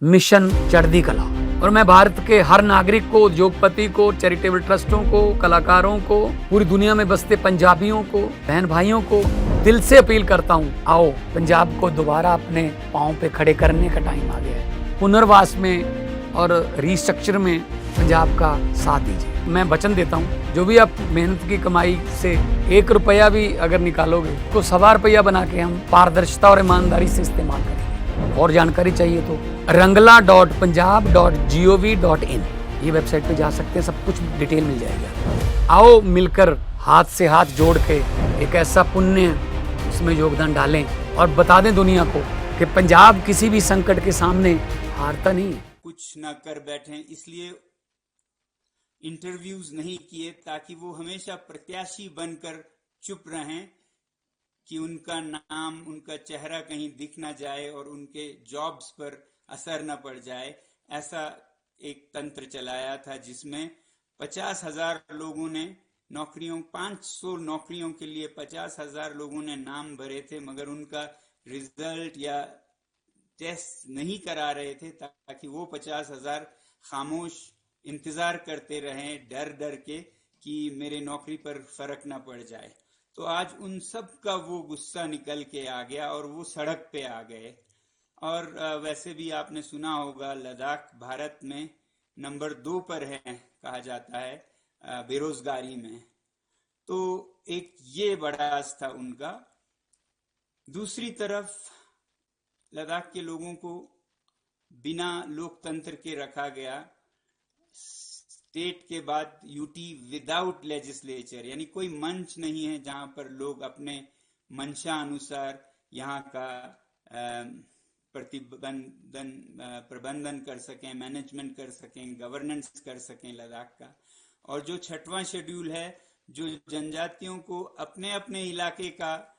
Mission चढ़ती कला। और मैं भारत के हर नागरिक को, उद्योगपति को, चैरिटेबल ट्रस्टों को, कलाकारों को, पूरी दुनिया में बसते पंजाबियों को, बहन भाइयों को दिल से अपील करता हूँ, आओ पंजाब को दोबारा अपने पांव पे खड़े करने का टाइम आ गया है। पुनर्वास में और रिस्ट्रक्चर में पंजाब का साथ दीजिए। मैं वचन देता हूँ, जो भी आप मेहनत की कमाई से 1 रुपया भी अगर निकालोगे तो 1.25 रुपया बना के हम पारदर्शिता और ईमानदारी से इस्तेमाल करेंगे। और जानकारी चाहिए तो rangla.punjab.gov.in ये वेबसाइट पे जा सकते हैं, सब कुछ डिटेल मिल जाएगा। आओ मिलकर हाथ से हाथ जोड़ के एक ऐसा पुण्य उसमें योगदान डालें और बता दें दुनिया को कि पंजाब किसी भी संकट के सामने हारता नहीं है। कुछ न कर बैठे, इसलिए इंटरव्यूज नहीं किए ताकि वो हमेशा प्रत्याशी बनकर चुप रहें कि उनका नाम, उनका चेहरा कहीं दिख ना जाए और उनके जॉब्स पर असर न पड़ जाए। ऐसा एक तंत्र चलाया था जिसमें 50,000 लोगों ने नौकरियों, 500 नौकरियों के लिए 50,000 लोगों ने नाम भरे थे, मगर उनका रिजल्ट या टेस्ट नहीं करा रहे थे ताकि वो 50,000 खामोश इंतजार करते रहें डर डर के कि मेरे नौकरी पर फर्क ना पड़ जाए। तो आज उन सब का वो गुस्सा निकल के आ गया और वो सड़क पे आ गए। और वैसे भी आपने सुना होगा, लद्दाख भारत में नंबर 2 पर है कहा जाता है बेरोजगारी में। तो एक ये बड़ा था उनका। दूसरी तरफ लद्दाख के लोगों को बिना लोकतंत्र के रखा गया। स्टेट के बाद यूटी विदाउट लेजिस्लेचर, यानी कोई मंच नहीं है जहां पर लोग अपने मंशा अनुसार यहाँ का प्रबंधन कर सकें, मैनेजमेंट कर सकें, गवर्नेंस कर सकें लद्दाख का। और जो 6वां शेड्यूल है, जो जनजातियों को अपने अपने इलाके का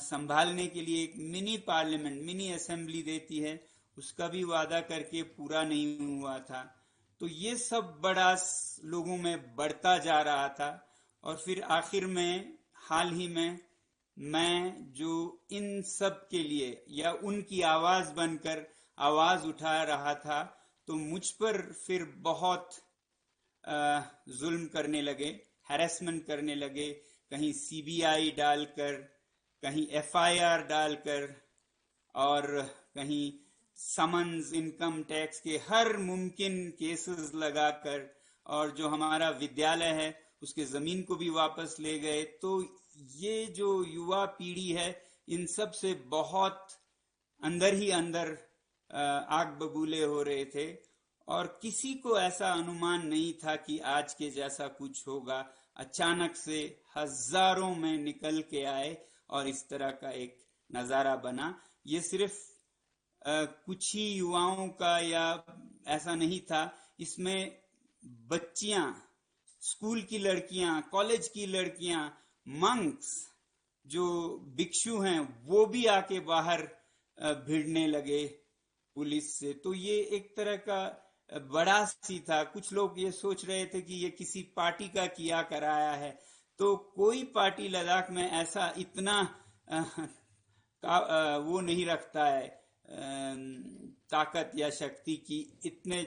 संभालने के लिए एक मिनी पार्लियामेंट, मिनी असेंबली देती है, उसका भी वादा करके पूरा नहीं हुआ था। तो ये सब बड़ा लोगों में बढ़ता जा रहा था। और फिर आखिर में हाल ही में मैं जो इन सब के लिए या उनकी आवाज बनकर आवाज उठा रहा था, तो मुझ पर फिर बहुत जुल्म करने लगे, हैरेसमेंट करने लगे। कहीं सीबीआई डालकर, कहीं एफआईआर डालकर और कहीं समन्स, इनकम टैक्स के हर मुमकिन केसेस लगाकर, और जो हमारा विद्यालय है उसके जमीन को भी वापस ले गए। तो ये जो युवा पीढ़ी है, इन सब से बहुत अंदर ही अंदर आग बबूले हो रहे थे। और किसी को ऐसा अनुमान नहीं था कि आज के जैसा कुछ होगा। अचानक से हजारों में निकल के आए और इस तरह का एक नजारा बना। ये सिर्फ कुछ ही युवाओं का या ऐसा नहीं था, इसमें बच्चियां, स्कूल की लड़कियां, कॉलेज की लड़कियां, मंक्स जो भिक्षु हैं, वो भी आके बाहर भिड़ने लगे पुलिस से। तो ये एक तरह का बड़ा सी था। कुछ लोग ये सोच रहे थे कि ये किसी पार्टी का किया कराया है। तो कोई पार्टी लद्दाख में ऐसा इतना वो नहीं रखता है ताकत या शक्ति की इतने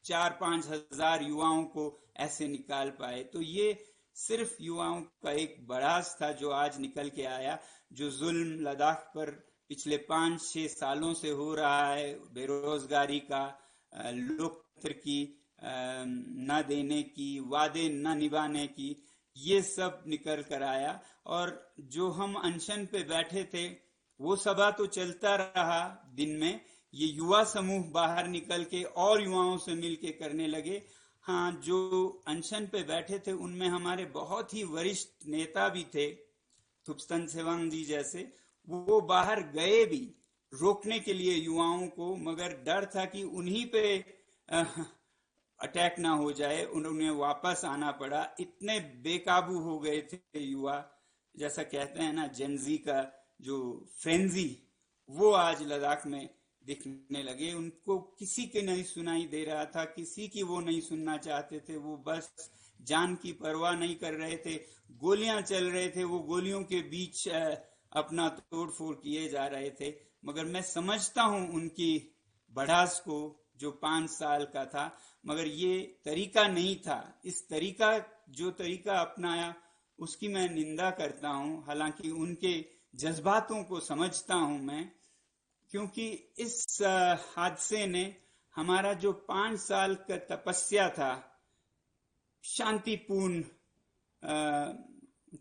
4-5 हजार युवाओं को ऐसे निकाल पाए। तो ये सिर्फ युवाओं का एक बड़ास था जो आज निकल के आया। जो जुल्म लद्दाख पर पिछले 5-6 सालों से हो रहा है, बेरोजगारी का, लोकतंत्र की न देने की, वादे न निभाने की, ये सब निकल कर आया। और जो हम अनशन पे बैठे थे, वो सभा तो चलता रहा दिन में। ये युवा समूह बाहर निकल के और युवाओं से मिलके करने लगे। हाँ, जो अनशन पे बैठे थे उनमें हमारे बहुत ही वरिष्ठ नेता भी थे, थुप्स्तन सेवांग जी जैसे। वो बाहर गए भी रोकने के लिए युवाओं को, मगर डर था कि उन्हीं पे अटैक ना हो जाए, उन्हें वापस आना पड़ा। इतने बेकाबू हो गए थे युवा, जैसा कहते हैं ना जेनजी का जो फ्रेंजी, वो आज लद्दाख में दिखने लगे। उनको किसी के नहीं सुनाई दे रहा था, किसी की वो नहीं सुनना चाहते थे। वो बस जान की परवाह नहीं कर रहे थे। गोलियां चल रहे थे, वो गोलियों के बीच अपना तोड़ फोड़ किए जा रहे थे। मगर मैं समझता हूं उनकी बढ़ास को जो 5 साल का था, मगर ये तरीका नहीं था। इस जो तरीका अपनाया उसकी मैं निंदा करता हूं। हालांकि उनके जज्बातों को समझता हूं मैं, क्योंकि इस हादसे ने हमारा जो 5 साल का तपस्या था शांतिपूर्ण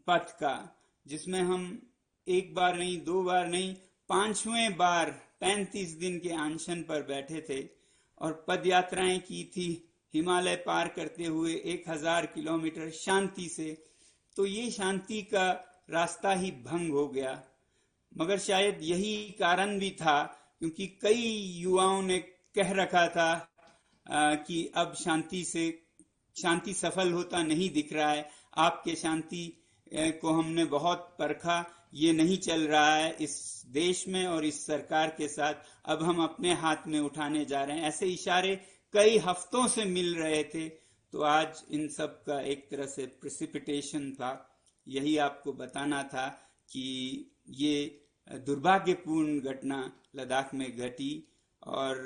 पथ का, जिसमें हम एक बार नहीं, 2 बार नहीं, 5वें बार 35 दिन के अनशन पर बैठे थे और पद यात्राएं की थी हिमालय पार करते हुए 1000 किलोमीटर शांति से। तो ये शांति का रास्ता ही भंग हो गया। मगर शायद यही कारण भी था, क्योंकि कई युवाओं ने कह रखा था कि अब शांति सफल होता नहीं दिख रहा है। आपके शांति को हमने बहुत परखा, ये नहीं चल रहा है इस देश में और इस सरकार के साथ, अब हम अपने हाथ में उठाने जा रहे हैं। ऐसे इशारे कई हफ्तों से मिल रहे थे। तो आज इन सब का एक तरह से प्रेसिपिटेशन था। यही आपको बताना था कि ये दुर्भाग्यपूर्ण घटना लद्दाख में घटी, और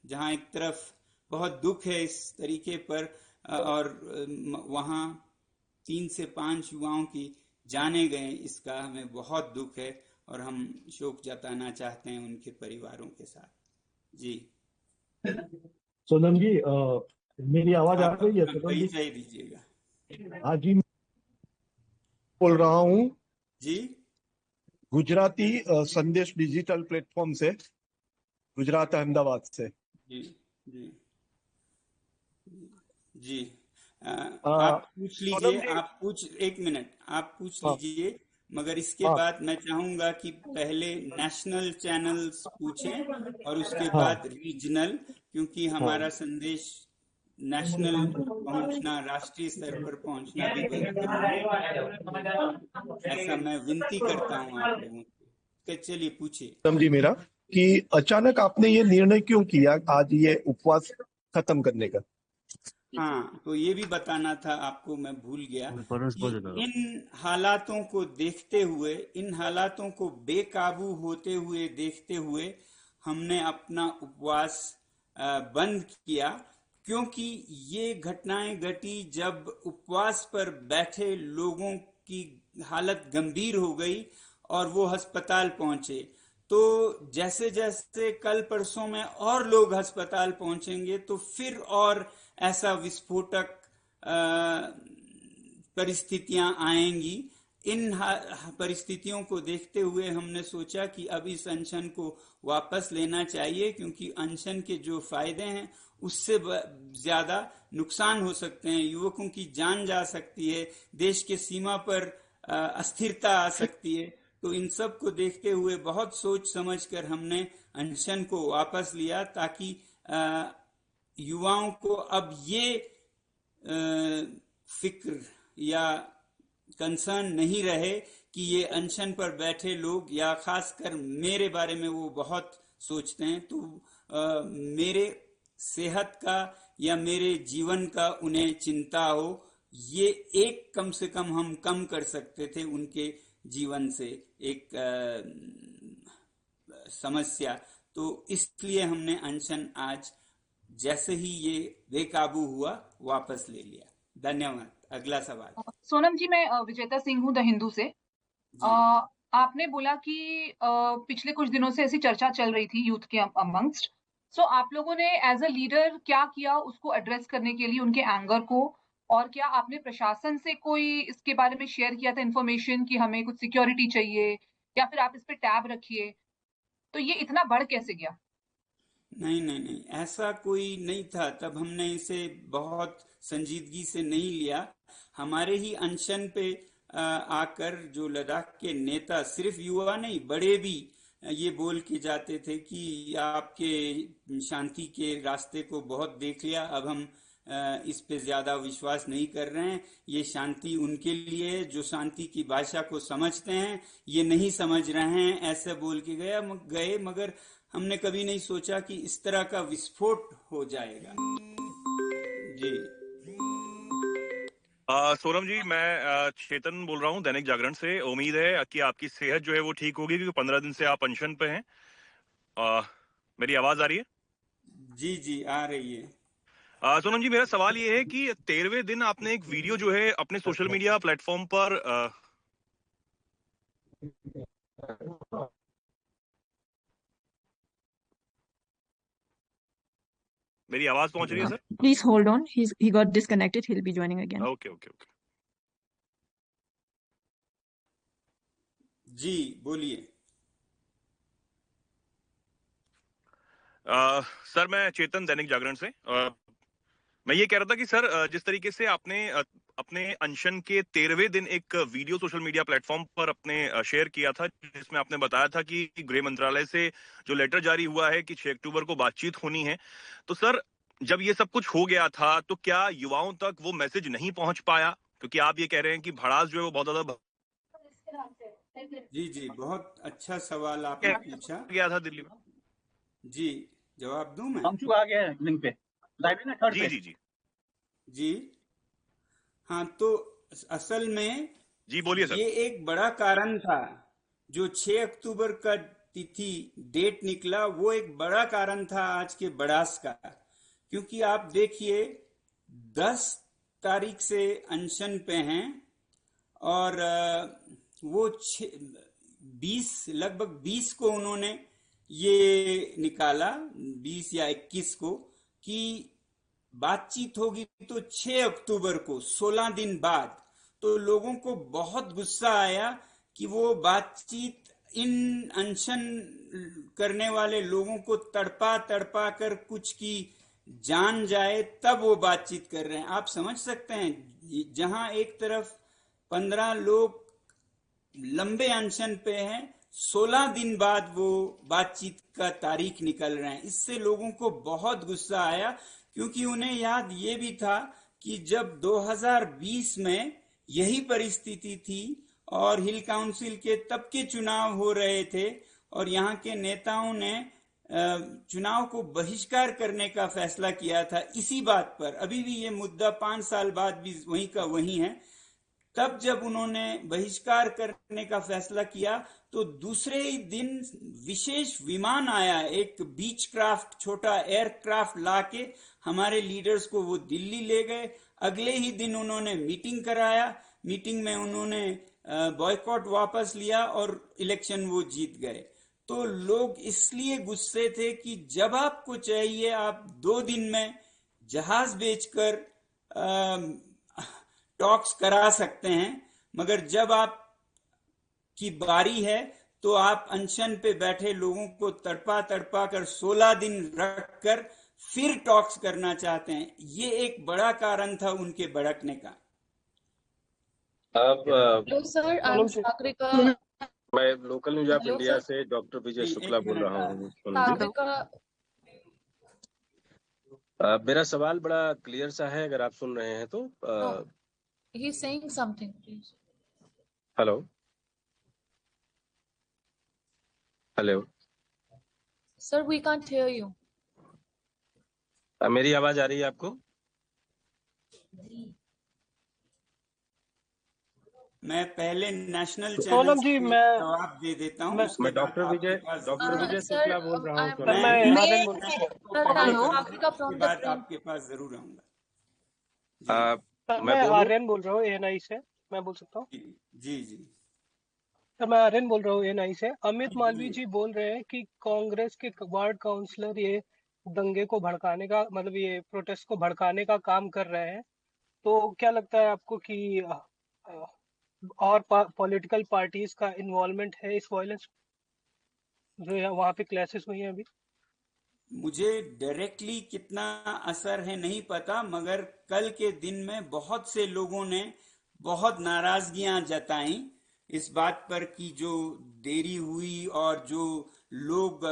जहां एक तरफ बहुत दुख है इस तरीके पर, और वहां 3 से 5 युवाओं की जाने गए, इसका हमें बहुत दुख है और हम शोक जताना चाहते हैं उनके परिवारों के साथ। जी सोनम जी, मेरी आवाज आ आप रही है? अपना सोनम जी, परिचय दीजिएगा। हाँ जी, बोल रहा हूँ जी गुजराती संदेश डिजिटल प्लेटफॉर्म से, गुजरात अहमदाबाद से। जी जी जी आप पूछ लीजिए। एक मिनट आप पूछ हाँ, लीजिए, मगर इसके हाँ, बाद मैं चाहूंगा कि पहले नेशनल चैनल्स पूछें और उसके हाँ, बाद रीजनल, क्योंकि हमारा संदेश नेशनल पहुंचना, राष्ट्रीय स्तर पर पहुंचना भी बहुत जरूरी है। ऐसा मैं विनती करता हूं आप लोगों को। चलिए पूछिए। सोनम जी, मेरा कि अचानक आपने ये निर्णय क्यों किया आज ये उपवास खत्म करने का? हाँ, तो ये भी बताना था आपको, मैं भूल गया कि इन हालातों को देखते हुए, इन हालातों को बेकाबू होते हुए देखते हुए हमने अपना उपवास बंद किया, क्योंकि ये घटनाएं घटी जब उपवास पर बैठे लोगों की हालत गंभीर हो गई और वो अस्पताल पहुंचे। तो जैसे जैसे कल परसों में और लोग अस्पताल पहुंचेंगे तो फिर और ऐसा विस्फोटक परिस्थितियां आएंगी। इन परिस्थितियों को देखते हुए हमने सोचा कि अब इस अनशन को वापस लेना चाहिए, क्योंकि अनशन के जो फायदे हैं उससे ज्यादा नुकसान हो सकते हैं। युवकों की जान जा सकती है, देश के सीमा पर अस्थिरता आ सकती है। तो इन सब को देखते हुए बहुत सोच समझकर हमने अनशन को वापस लिया, ताकि युवाओं को अब ये फिक्र या कंसर्न नहीं रहे कि ये अनशन पर बैठे लोग, या खासकर मेरे बारे में वो बहुत सोचते हैं, तो मेरे सेहत का या मेरे जीवन का उन्हें चिंता हो, ये एक कम से कम हम कम कर सकते थे उनके जीवन से एक समस्या। तो इसलिए हमने अनशन आज जैसे ही ये बेकाबू हुआ वापस ले लिया। धन्यवाद। अगला सवाल। सोनम जी, मैं विजेता सिंह हूँ द हिंदू से। आपने बोला कि पिछले कुछ दिनों से ऐसी चर्चा चल रही थी यूथ के अमंगस्ट। सो आप लोगों ने एज अ लीडर क्या किया उसको एड्रेस करने के लिए, उनके एंगर को? और क्या आपने प्रशासन से कोई इसके बारे में शेयर किया था इन्फॉर्मेशन कि हमें कुछ सिक्योरिटी चाहिए, या फिर आप इस पे टैब रखिए? तो ये इतना बढ़ कैसे गया? नहीं, ऐसा कोई नहीं था। तब हमने इसे बहुत संजीदगी से नहीं लिया। हमारे ही अनशन पे आकर जो लद्दाख के नेता, सिर्फ युवा नहीं बड़े भी, ये बोल के जाते थे कि आपके शांति के रास्ते को बहुत देख लिया, अब हम इस पे ज्यादा विश्वास नहीं कर रहे हैं। ये शांति उनके लिए जो शांति की भाषा को समझते हैं, ये नहीं समझ रहे हैं, ऐसे बोल के गए। मगर हमने कभी नहीं सोचा कि इस तरह का विस्फोट हो जाएगा। जी सोनम जी, मैं चेतन बोल रहा हूँ दैनिक जागरण से। उम्मीद है कि आपकी सेहत जो है वो ठीक होगी, क्योंकि 15 दिन से आप अनशन पे हैं। मेरी आवाज आ रही है? जी जी आ रही है। सोनम जी, मेरा सवाल ये है कि 13वें दिन आपने एक वीडियो जो है अपने सोशल मीडिया प्लेटफॉर्म पर मेरी आवाज पहुंच रही है sir? Please hold on. He got disconnected. He'll be joining again. Okay okay okay. जी बोलिए। सर मैं चेतन, दैनिक जागरण से। मैं ये कह रहा था कि सर जिस तरीके से आपने अपने अनशन के 13वें दिन एक वीडियो सोशल मीडिया प्लेटफॉर्म पर अपने शेयर किया था, जिसमें आपने बताया था कि गृह मंत्रालय से जो लेटर जारी हुआ है कि 6 अक्टूबर को बातचीत होनी है, तो सर जब ये सब कुछ हो गया था तो क्या युवाओं तक वो मैसेज नहीं पहुंच पाया? क्योंकि आप ये कह रहे हैं कि भड़ास जो है वो बहुत ज्यादा जी जी बहुत अच्छा सवाल आपने पूछा। गया था दिल्ली में। जी जवाब दूं मैं? हम आ गए हैं लिंक पे, लाइव है ना, थर्ड जी पे। जी जी जी हाँ, तो असल में जी बोलिए सर। ये एक बड़ा कारण था। जो 6 अक्टूबर का तिथि डेट निकला, वो एक बड़ा कारण था आज के बड़ास का। क्योंकि आप देखिए 10 तारीख से अनशन पे हैं और वो 20 लगभग 20 को उन्होंने ये निकाला, 20 या 21 को, कि बातचीत होगी तो 6 अक्टूबर को 16 दिन बाद। तो लोगों को बहुत गुस्सा आया कि वो बातचीत इन अनशन करने वाले लोगों को तड़पा तड़पा कर कुछ की जान जाए, तब वो बातचीत कर रहे हैं। आप समझ सकते हैं, जहां एक तरफ 15 लोग लंबे अनशन पे हैं, 16 दिन बाद वो बातचीत का तारीख निकल रहे हैं। इससे लोगों को बहुत गुस्सा आया, क्योंकि उन्हें याद ये भी था कि जब 2020 में यही परिस्थिति थी और हिल काउंसिल के तब के चुनाव हो रहे थे और यहाँ के नेताओं ने चुनाव को बहिष्कार करने का फैसला किया था इसी बात पर। अभी भी ये मुद्दा 5 साल बाद भी वहीं का वहीं है। तब जब उन्होंने बहिष्कार करने का फैसला किया तो दूसरे ही दिन विशेष विमान आया, एक बीच क्राफ्ट, छोटा एयरक्राफ्ट लाके हमारे लीडर्स को वो दिल्ली ले गए। अगले ही दिन उन्होंने मीटिंग कराया, मीटिंग में उन्होंने बॉयकॉट वापस लिया और इलेक्शन वो जीत गए। तो लोग इसलिए गुस्से थे कि जब आपको चाहिए आप 2 दिन में जहाज बेचकर टॉक्स करा सकते हैं, मगर जब आप की बारी है तो आप अनशन पे बैठे लोगों को तड़पा तड़पा कर 16 दिन रख कर फिर टॉक्स करना चाहते हैं। ये एक बड़ा कारण था उनके भड़कने का। अब hello sir, I am Sagarika. मैं local news of hello India sir. से डॉक्टर विजय जी, शुक्ला एक बोल मिनट, रहा हूँ। सागरिका, मेरा सवाल बड़ा क्लियर सा है, अगर आप सुन रहे हैं तो। He is saying something please. Hello hello, sir we can't hear you. मेरी आवाज आ रही है आपको? मैं पहले नेशनल चैनल सोनम जी, को मैं जवाब दे देता हूँ। मैं- उसके मैं बाद डॉक्टर आपके विजय पास शुक्ला बोल रहा हूँ। मैं आर्यन बोल मैं सागरिका उसके फ्रॉम बाद द आपके पास जरूर आऊंगा। मैं बोलूं? आर्यन बोल रहा हूँ एएनआई से, मैं बोल सकता हूँ? जी जी सर मैं आर्यन बोल रहा हूँ एएनआई से। अमित जी, मालवीय जी। जी बोल रहे हैं कि कांग्रेस के वार्ड काउंसलर ये दंगे को भड़काने का, मतलब ये प्रोटेस्ट को भड़काने का काम कर रहे हैं। तो क्या लगता है आपको कि और पॉलिटिकल पार्टीज का इन्वॉल्वमेंट है इस वायलेंस जो वहां पे क्लैशेस हुई हैं अभी? मुझे डायरेक्टली कितना असर है नहीं पता, मगर कल के दिन में बहुत से लोगों ने बहुत नाराजगियां जताई इस बात पर कि जो देरी हुई और जो लोग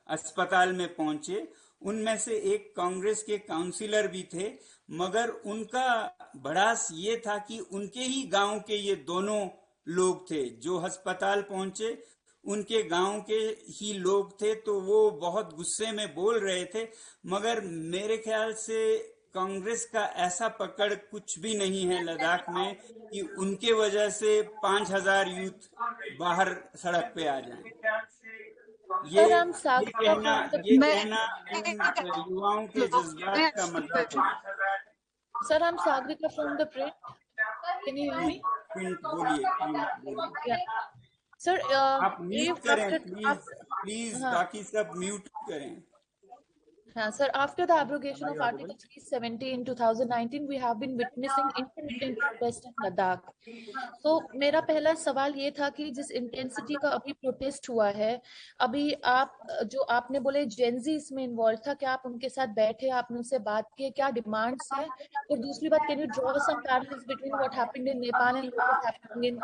अस्पताल में पहुंचे, उनमें से एक कांग्रेस के काउंसिलर भी थे। मगर उनका भड़ास ये था कि उनके ही गांव के ये दोनों लोग थे जो अस्पताल पहुंचे, उनके गांव के ही लोग थे। तो वो बहुत गुस्से में बोल रहे थे, मगर मेरे ख्याल से कांग्रेस का ऐसा पकड़ कुछ भी नहीं है लद्दाख में कि उनके वजह से 5000 यूथ बाहर सड़क पे आ जाएं। ये Sir, I'm ये Sagrika कहना from the ये मैं कहना इन युवाओं के जज्बात का मजाक है। Sir, I'm Sagrika from the print. Can you hear me? Print बोलिए। Yeah. Sir, आप म्यूट if करें after प्लीज हाँ बाकी सब म्यूट करें। हाँ, sir, after the abrogation of Article 370 in 2019, we have been witnessing intermittent protest in Ladakh. तो मेरा पहला सवाल ये था कि जिस इंटेंसिटी का अभी प्रोटेस्ट हुआ है, अभी आप जो आपने बोले जेनजी इसमें इन्वॉल्व था, क्या आप उनके साथ बैठे, आपने उनसे बात की, क्या डिमांड्स है? और दूसरी बात, can you draw some parallels between what happened in Nepal and what is happening in